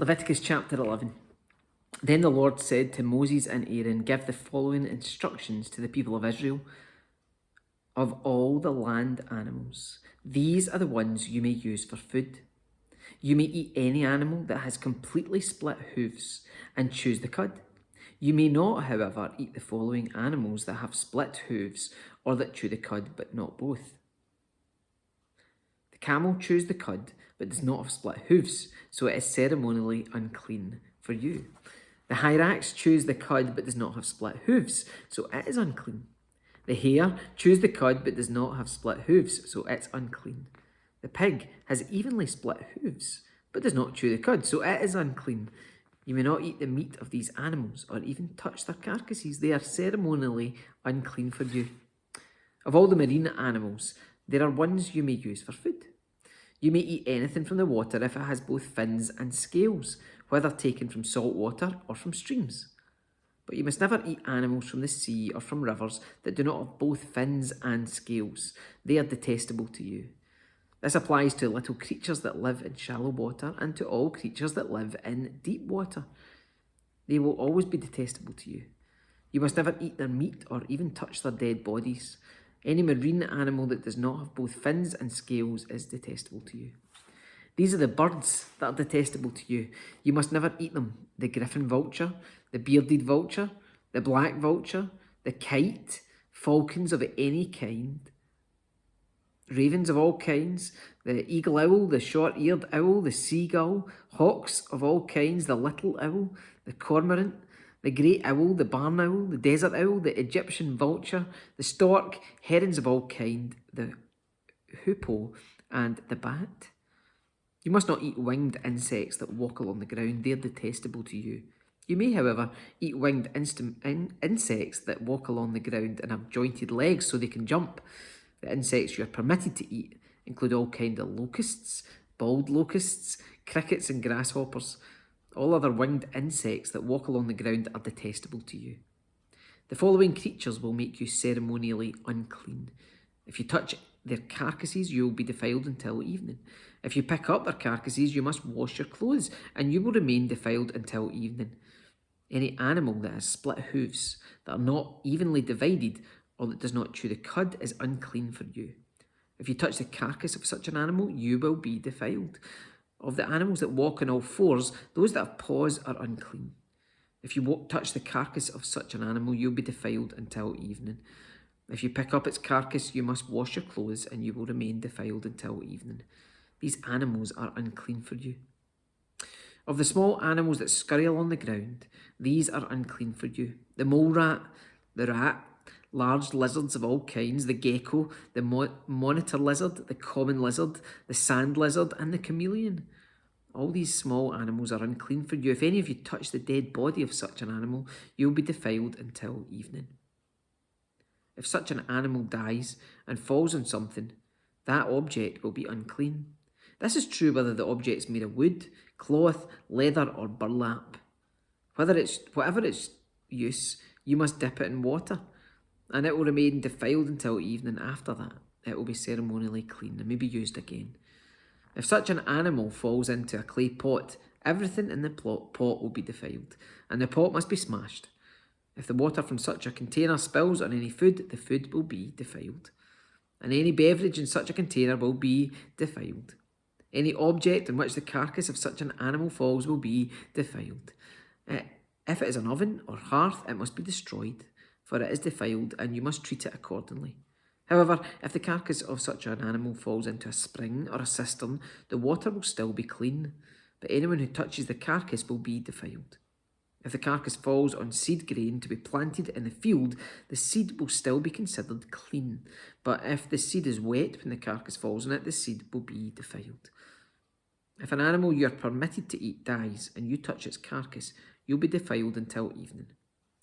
Leviticus chapter 11. Then the Lord said to Moses and Aaron, "Give the following instructions to the people of Israel. Of all the land animals, these are the ones you may use for food. You may eat any animal that has completely split hooves and choose the cud. You may not, however, eat the following animals that have split hooves or that chew the cud, but not both. The camel chews the cud, but does not have split hooves, so it is ceremonially unclean for you. The hyrax chews the cud, but does not have split hooves, so it is unclean. The hare chews the cud, but does not have split hooves, so it's unclean. The pig has evenly split hooves, but does not chew the cud, so it is unclean. You may not eat the meat of these animals, or even touch their carcasses. They are ceremonially unclean for you. Of all the marine animals, there are ones you may use for food. You may eat anything from the water if it has both fins and scales, whether taken from salt water or from streams. But you must never eat animals from the sea or from rivers that do not have both fins and scales. They are detestable to you. This applies to little creatures that live in shallow water and to all creatures that live in deep water. They will always be detestable to you. You must never eat their meat or even touch their dead bodies. Any marine animal that does not have both fins and scales is detestable to you. These are the birds that are detestable to you. You must never eat them. The griffin vulture, the bearded vulture, the black vulture, the kite, falcons of any kind, ravens of all kinds, the eagle owl, the short-eared owl, the seagull, hawks of all kinds, the little owl, the cormorant, the great owl, the barn owl, the desert owl, the Egyptian vulture, the stork, herons of all kind, the hoopoe, and the bat. You must not eat winged insects that walk along the ground. They are detestable to you. You may, however, eat winged insects that walk along the ground and have jointed legs so they can jump. The insects you are permitted to eat include all kinds of locusts, bald locusts, crickets and grasshoppers. All other winged insects that walk along the ground are detestable to you. The following creatures will make you ceremonially unclean. If you touch their carcasses, you will be defiled until evening. If you pick up their carcasses, you must wash your clothes, and you will remain defiled until evening. Any animal that has split hooves, that are not evenly divided, or that does not chew the cud is unclean for you. If you touch the carcass of such an animal, you will be defiled. Of the animals that walk on all fours, those that have paws are unclean. If you touch the carcass of such an animal, you'll be defiled until evening. If you pick up its carcass, you must wash your clothes, and you will remain defiled until evening. These animals are unclean for you. Of the small animals that scurry along the ground, these are unclean for you. The mole rat, the rat, large lizards of all kinds, the gecko, the monitor lizard, the common lizard, the sand lizard, and the chameleon. All these small animals are unclean for you. If any of you touch the dead body of such an animal, you will be defiled until evening. If such an animal dies and falls on something, that object will be unclean. This is true whether the object is made of wood, cloth, leather, or burlap. Whatever its use, you must dip it in water, and it will remain defiled until evening. After that, it will be ceremonially clean and may be used again. If such an animal falls into a clay pot, everything in the pot will be defiled, and the pot must be smashed. If the water from such a container spills on any food, the food will be defiled, and any beverage in such a container will be defiled. Any object in which the carcass of such an animal falls will be defiled. If it is an oven or hearth, it must be destroyed, for it is defiled, and you must treat it accordingly. However, if the carcass of such an animal falls into a spring or a cistern, the water will still be clean, but anyone who touches the carcass will be defiled. If the carcass falls on seed grain to be planted in the field, the seed will still be considered clean, but if the seed is wet when the carcass falls on it, the seed will be defiled. If an animal you are permitted to eat dies and you touch its carcass, you'll be defiled until evening.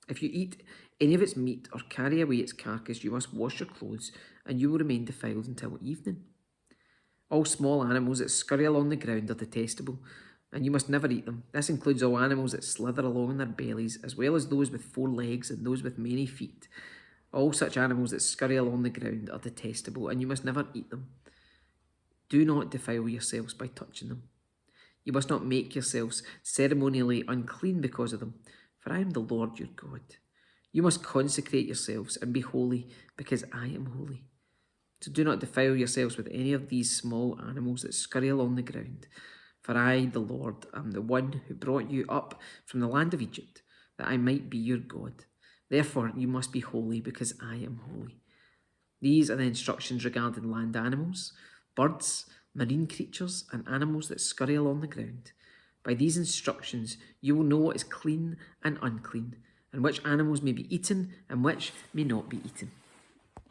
If you eat any of its meat or carry away its carcass, you must wash your clothes, and you will remain defiled until evening. All small animals that scurry along the ground are detestable, and you must never eat them. This includes all animals that slither along on their bellies, as well as those with 4 legs and those with many feet. All such animals that scurry along the ground are detestable, and you must never eat them. Do not defile yourselves by touching them. You must not make yourselves ceremonially unclean because of them, for I am the Lord your God. You must consecrate yourselves and be holy, because I am holy. So do not defile yourselves with any of these small animals that scurry along the ground. For I, the Lord, am the one who brought you up from the land of Egypt, that I might be your God. Therefore you must be holy, because I am holy. These are the instructions regarding land animals, birds, marine creatures, and animals that scurry along the ground. By these instructions you will know what is clean and unclean, and which animals may be eaten and which may not be eaten.